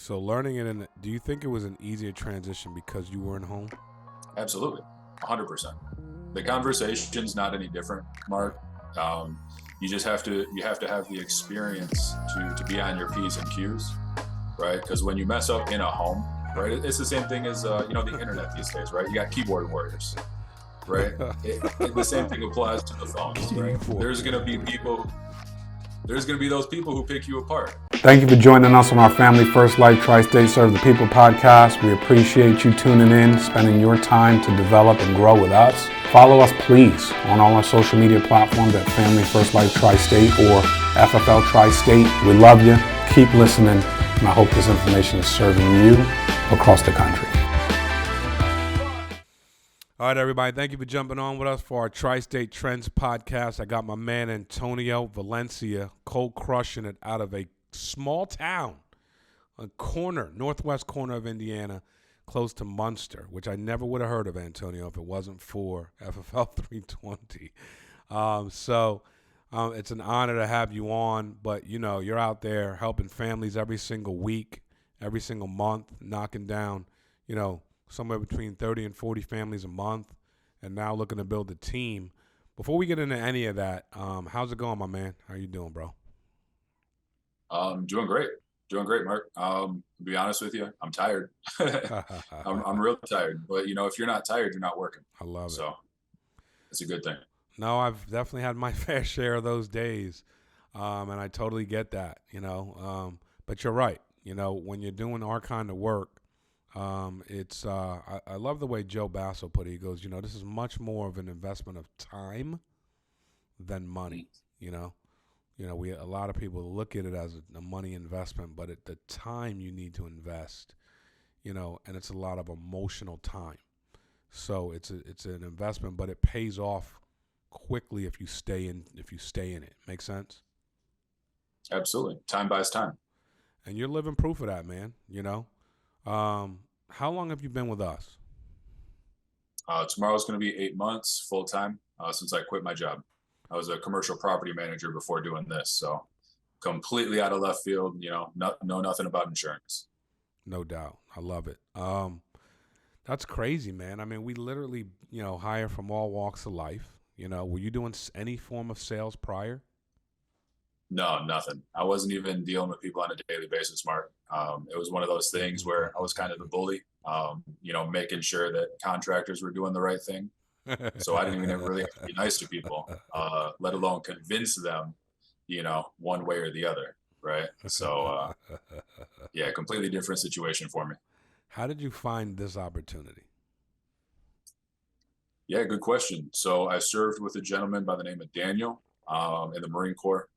So learning it, do you think it was an easier transition because you were in home? Absolutely, 100%. The conversation's not any different, Mark. Um, you have to have the experience to be on your P's and Q's, right? Because when you mess up in a home, right, it's the same thing as the internet these days, right? You got keyboard warriors, right? The same thing applies to the phones, right? There's gonna be those people who pick you apart. Thank you for joining us on our Family First Life Tri-State Serve the People podcast. We appreciate you tuning in, spending your time to develop and grow with us. Follow us, please, on all our social media platforms at Family First Life Tri-State or FFL Tri-State. We love you. Keep listening, and I hope this information is serving you across the country. All right, everybody, thank you for jumping on with us for our Tri-State Trends podcast. I got my man Antonio Valencia cold crushing it out of a small town, a northwest corner of Indiana, close to Munster, which I never would have heard of, Antonio, if it wasn't for FFL 320. It's an honor to have you on, but, you're out there helping families every single week, every single month, knocking down, somewhere between 30 and 40 families a month, and now looking to build a team. Before we get into any of that, how's it going, my man? How you doing, bro? Doing great, Mark. To be honest with you, I'm tired. I'm real tired, but if you're not tired, you're not working. I love it. So it's a good thing. No, I've definitely had my fair share of those days, and I totally get that, but you're right. When you're doing our kind of work, I love the way Joe Basso put it. He goes, this is much more of an investment of time than money, a lot of people look at it as a money investment, but at the time you need to invest, and it's a lot of emotional time. So it's an investment, but it pays off quickly if you stay in it. Make sense? Absolutely. Time buys time. And you're living proof of that, man. How long have you been with us? Tomorrow's going to be 8 months full time since I quit my job. I was a commercial property manager before doing this, so completely out of left field. Know nothing about insurance. No doubt, I love it. That's crazy, man. I mean, we literally, hire from all walks of life. Were you doing any form of sales prior? No, nothing. I wasn't even dealing with people on a daily basis, Mark. It was one of those things where I was kind of the bully, making sure that contractors were doing the right thing. So I didn't even really have to be nice to people, let alone convince them, one way or the other, right? So, completely different situation for me. How did you find this opportunity? Yeah, good question. So I served with a gentleman by the name of Daniel in the Marine Corps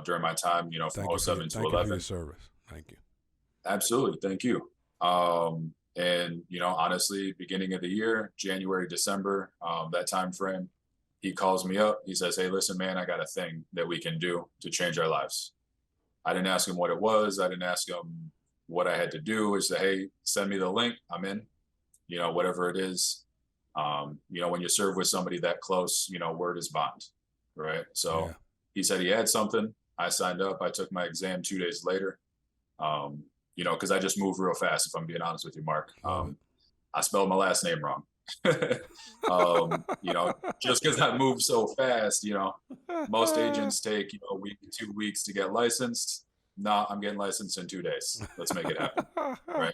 during my time, from 07 to 11. Thank you for your service. Thank you. Absolutely. Thank you. And honestly, beginning of the year, January, December, that time frame, he calls me up. He says, "Hey, listen, man, I got a thing that we can do to change our lives." I didn't ask him what it was. I didn't ask him what I had to do. I said, "Hey, send me the link. I'm in." Whatever it is. When you serve with somebody that close, word is bond, right? So yeah. He said he had something. I signed up. I took my exam 2 days later. Because I just move real fast, if I'm being honest with you, Mark. I spelled my last name wrong. Just because I move so fast, most agents take, a week, 2 weeks to get licensed. No, I'm getting licensed in 2 days. Let's make it happen. Right.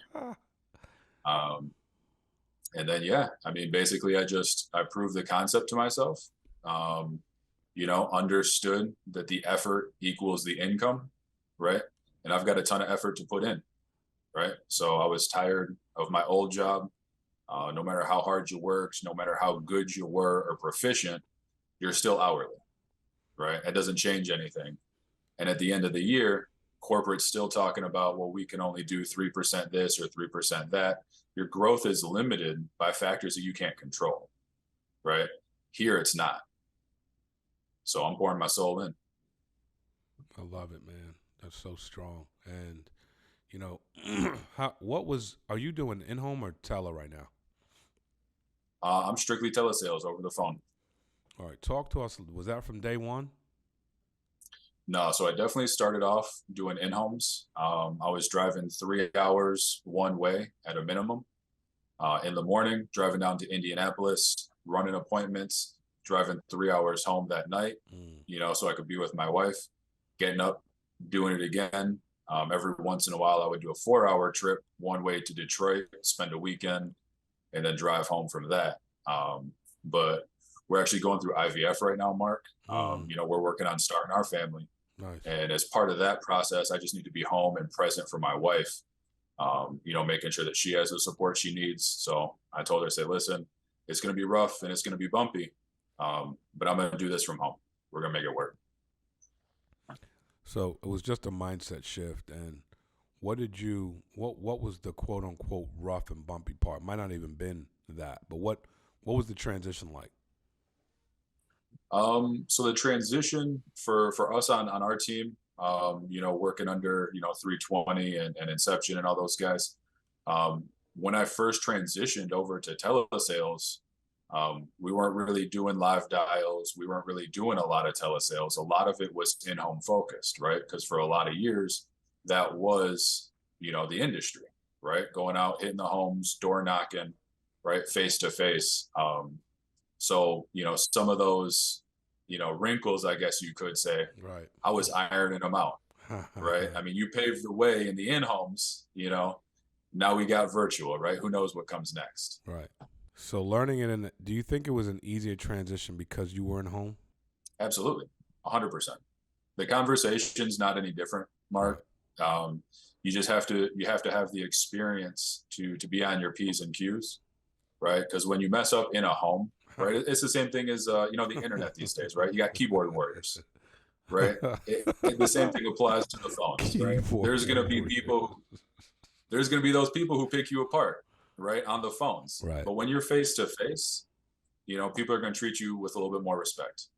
And then, basically I proved the concept to myself, understood that the effort equals the income. Right. And I've got a ton of effort to put in. Right. So I was tired of my old job. No matter how hard you worked, no matter how good you were or proficient, you're still hourly. Right. It doesn't change anything. And at the end of the year, corporate's still talking about, well, we can only do 3% this or 3% that. Your growth is limited by factors that you can't control. Right. Here, it's not. So I'm pouring my soul in. I love it, man. That's so strong. And, are you doing in-home or tele right now? I'm strictly telesales over the phone. All right. Talk to us. Was that from day one? No, so I definitely started off doing in-homes. I was driving 3 hours one way at a minimum. In the morning, driving down to Indianapolis, running appointments, driving 3 hours home that night, so I could be with my wife, getting up, doing it again. Every once in a while, I would do a 4 hour trip one way to Detroit, spend a weekend, and then drive home from that. But we're actually going through IVF right now, Mark. We're working on starting our family. Nice. And as part of that process, I just need to be home and present for my wife, making sure that she has the support she needs. So I told her, say, listen, it's going to be rough and it's going to be bumpy, but I'm going to do this from home. We're going to make it work. So it was just a mindset shift. And what was the quote unquote rough and bumpy part? Might not even been that, but what was the transition like? So the transition for us on our team, working under, 320 and Inception and all those guys. When I first transitioned over to telesales, we weren't really doing live dials. We weren't really doing a lot of telesales. A lot of it was in-home focused, right? Because for a lot of years, that was, the industry, right? Going out, hitting the homes, door knocking, right? Face to face. So, some of those, wrinkles, I guess you could say, right, I was ironing them out, right? I mean, you paved the way in the in-homes, now we got virtual, right? Who knows what comes next? Right. So learning it do you think it was an easier transition because you were in home? Absolutely. 100%. The conversation's not any different, Mark. Right. You just have to have the experience to be on your P's and Q's, right? Because when you mess up in a home, right, it's the same thing as the internet these days, right? You got keyboard warriors, right? The same thing applies to the phones, right? There's going to be those people who pick you apart, right, on the phones. Right. But when you're face to face, people are going to treat you with a little bit more respect,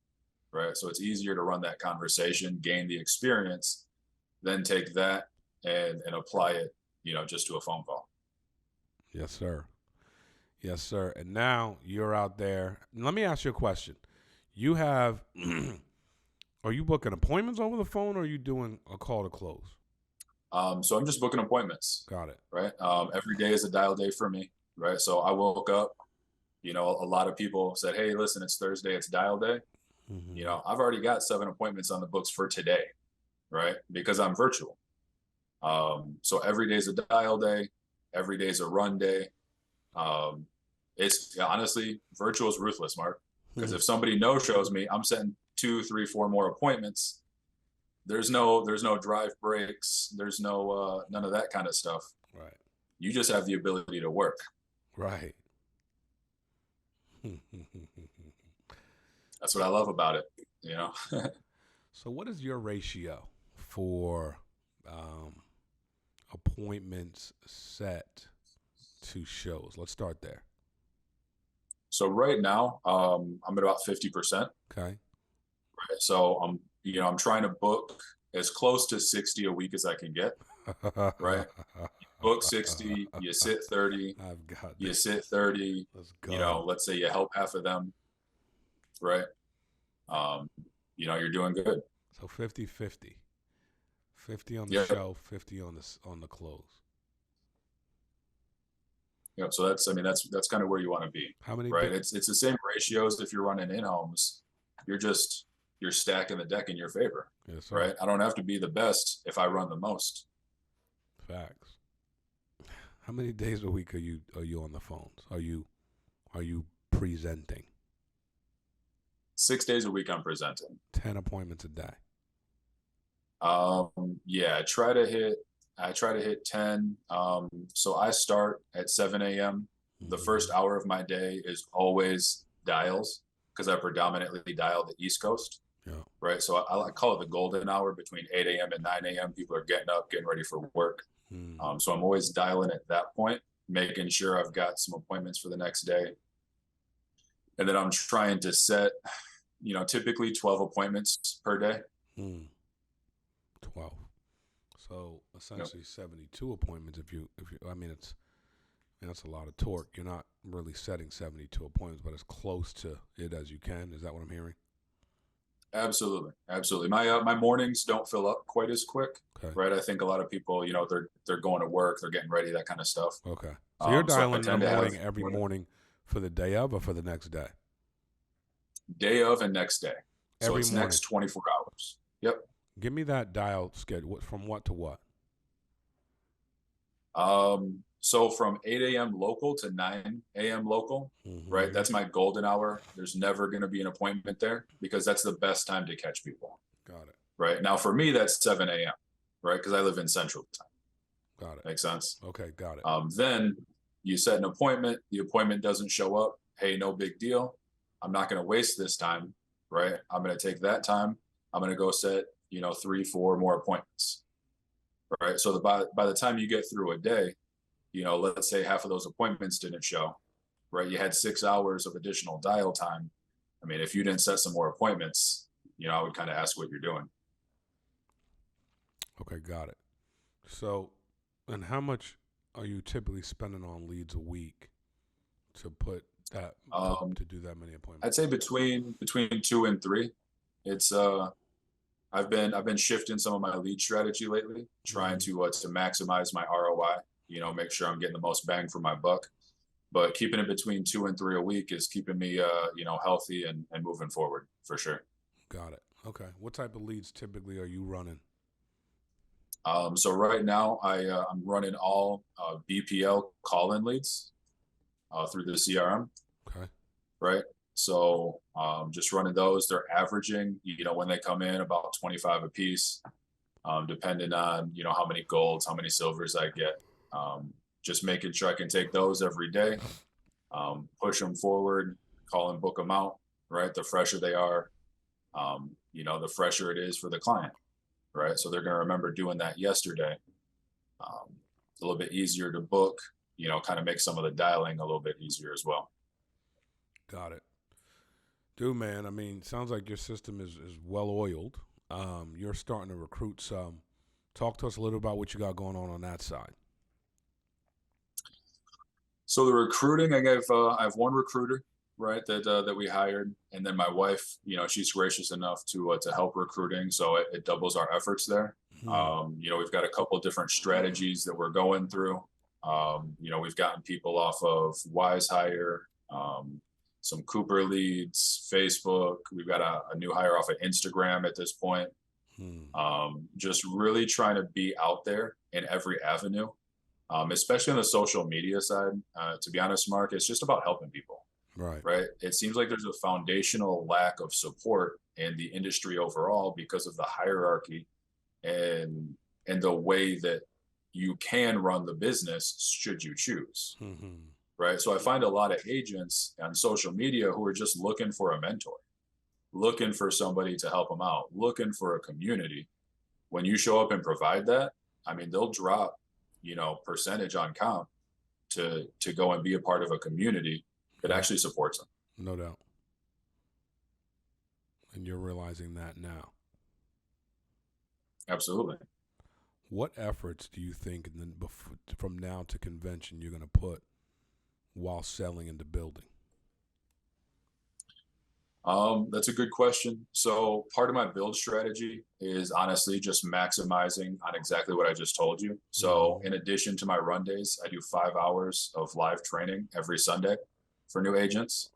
right? So it's easier to run that conversation, gain the experience, then take that and apply it, just to a phone call. Yes, sir. Yes, sir. And now you're out there. Let me ask you a question. You have, are you booking appointments over the phone or are you doing a call to close? So I'm just booking appointments. Got it. Right. Every day is a dial day for me. Right. So I woke up, a lot of people said, hey, listen, it's Thursday, it's dial day. Mm-hmm. I've already got 7 appointments on the books for today. Right. Because I'm virtual. So every day is a dial day. Every day is a run day. It's honestly, virtual is ruthless, Mark, because if somebody no-shows me, I'm setting 2, 3, 4 more appointments. There's no drive breaks. There's no none of that kind of stuff. Right. You just have the ability to work. Right. That's what I love about it. So what is your ratio for appointments set to shows? Let's start there. So right now, I'm at about 50%. Okay. Right. So I'm trying to book as close to 60 a week as I can get. Right. You book 60, you sit 30. I've got you sit 30. Let's go. Let's say you help half of them. Right. You're doing good. So 50-50. 50 on the show, 50 on the close. So that's kind of where you want to be. How many? Right. It's the same ratios if you're running in homes. You're stacking the deck in your favor. Yes, sir. Right. I don't have to be the best if I run the most. Facts. How many days a week are you on the phones? Are you presenting? 6 days a week I'm presenting. 10 appointments a day. Yeah, I try to hit 10. So I start at 7 a.m. The first hour of my day is always dials because I predominantly dial the East Coast. Yeah. Right. So I call it the golden hour between 8 a.m. and 9 a.m. People are getting up, getting ready for work. So I'm always dialing at that point, making sure I've got some appointments for the next day. And then I'm trying to set, typically 12 appointments per day. 12. So essentially 72 appointments. That's a lot of torque. You're not really setting 72 appointments, but as close to it as you can. Is that what I'm hearing? Absolutely. Absolutely. My mornings don't fill up quite as quick, Okay. right? I think a lot of people, they're going to work, they're getting ready, that kind of stuff. Okay. So you're So I dialing in the tend to have morning every morning for the day of or for the next day? day of and next day. So Every it's morning. next 24 hours. Yep. Give me that dial schedule from what to what? So from 8 a.m. local to 9 a.m. local, right? That's my golden hour. There's never going to be an appointment there because that's the best time to catch people. Got it. Right. Now for me, that's 7 a.m. right? Because I live in Central Time. Got it. Makes sense? Okay, got it. Then you set an appointment. The appointment doesn't show up. Hey, no big deal. I'm not going to waste this time, right? I'm going to take that time. I'm going to go set, 3, 4 more appointments, right? So by the time you get through a day, let's say half of those appointments didn't show, right? You had 6 hours of additional dial time. I mean, if you didn't set some more appointments, I would kind of ask what you're doing. Okay, got it. So, and how much are you typically spending on leads a week to put that to do that many appointments? I'd say between 2 and 3. It's I've been shifting some of my lead strategy lately, trying to maximize my ROI. Make sure I'm getting the most bang for my buck. But keeping it between 2 and 3 a week is keeping me healthy and moving forward for sure. Got it. Okay. What type of leads typically are you running? So right now I'm running all BPL call-in leads through the CRM. Okay. Right. So just running those. They're averaging, when they come in, about 25 a piece, depending on, how many golds, how many silvers I get. Just making sure I can take those every day, push them forward, call and book them out. Right. The fresher they are, the fresher it is for the client. Right. So they're going to remember doing that yesterday. It's a little bit easier to book, kind of make some of the dialing a little bit easier as well. Got it. Dude, man, I mean, sounds like your system is well oiled. You're starting to recruit some. Talk to us a little about what you got going on that side. So the recruiting, I have one recruiter, right, that we hired, and then my wife, she's gracious enough to help recruiting, so it doubles our efforts there. We've got a couple of different strategies that we're going through. We've gotten people off of Wise Hire, some Cooper leads, Facebook. We've got a new hire off of Instagram at this point. Just really trying to be out there in every avenue, especially on the social media side. To be honest, Mark, it's just about helping people. Right. It seems like there's a foundational lack of support in the industry overall because of the hierarchy and the way that you can run the business should you choose. Right. So I find a lot of agents on social media who are just looking for a mentor, looking for somebody to help them out, looking for a community. When you show up and provide that, I mean, they'll drop, percentage on comp to go and be a part of a community that actually supports them. No doubt. And you're realizing that now. Absolutely. What efforts do you think from now to convention you're going to put while selling in the building? That's a good question. So part of my build strategy is honestly just maximizing on exactly what I just told you. So in addition to my run days, I do 5 hours of live training every Sunday for new agents.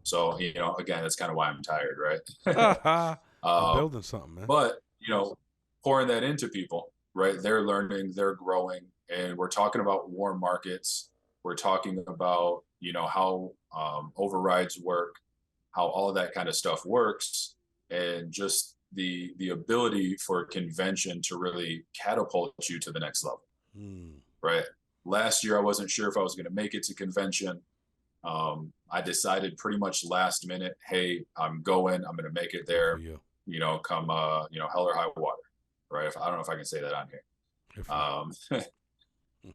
So, again, that's kind of why I'm tired, right? I'm building something, man. But, pouring that into people, right? They're learning, they're growing, and we're talking about warm markets. We're talking about, how overrides work, how all of that kind of stuff works, and just the ability for convention to really catapult you to the next level, right? Last year, I wasn't sure if I was going to make it to convention. I decided pretty much last minute, hey, I'm going to make it there, come, hell or high water, right? I don't know if I can say that on here.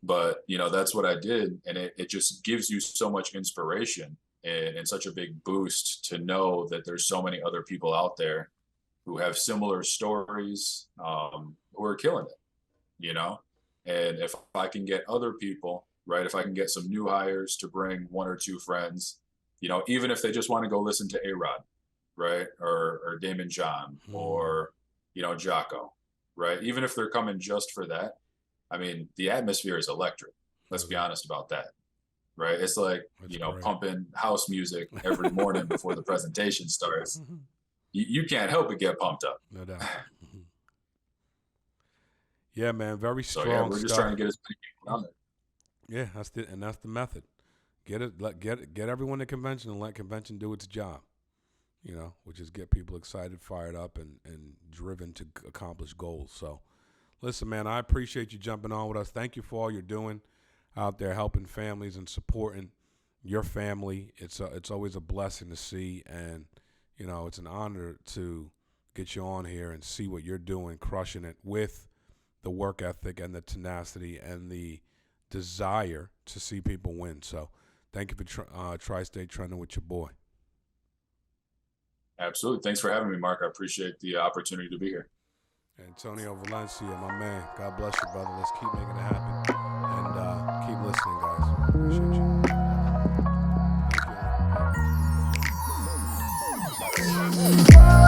But, that's what I did. And it just gives you so much inspiration and such a big boost to know that there's so many other people out there who have similar stories, who are killing it, And if I can get other people, right, if I can get some new hires to bring 1 or 2 friends, even if they just want to go listen to A-Rod, right? Or Damon John, or, Jocko, right? Even if they're coming just for that, I mean, the atmosphere is electric. Let's be honest about that, right? It's like, That's pumping house music every morning before the presentation starts. You can't help but get pumped up. No doubt. Yeah, man, very strong. So yeah, we're just stuff. trying to get as many people on there. Yeah, that's the method. Get everyone to convention and let convention do its job. Which is get people excited, fired up, and driven to accomplish goals. So, listen, man, I appreciate you jumping on with us. Thank you for all you're doing out there, helping families and supporting your family. It's always a blessing to see, and it's an honor to get you on here and see what you're doing, crushing it with the work ethic and the tenacity and the desire to see people win. So thank you for Tri-State Trending with your boy. Absolutely. Thanks for having me, Mark. I appreciate the opportunity to be here. Antonio Valencia, my man. God bless you, brother. Let's keep making it happen. And keep listening, guys. Appreciate you. Thank you.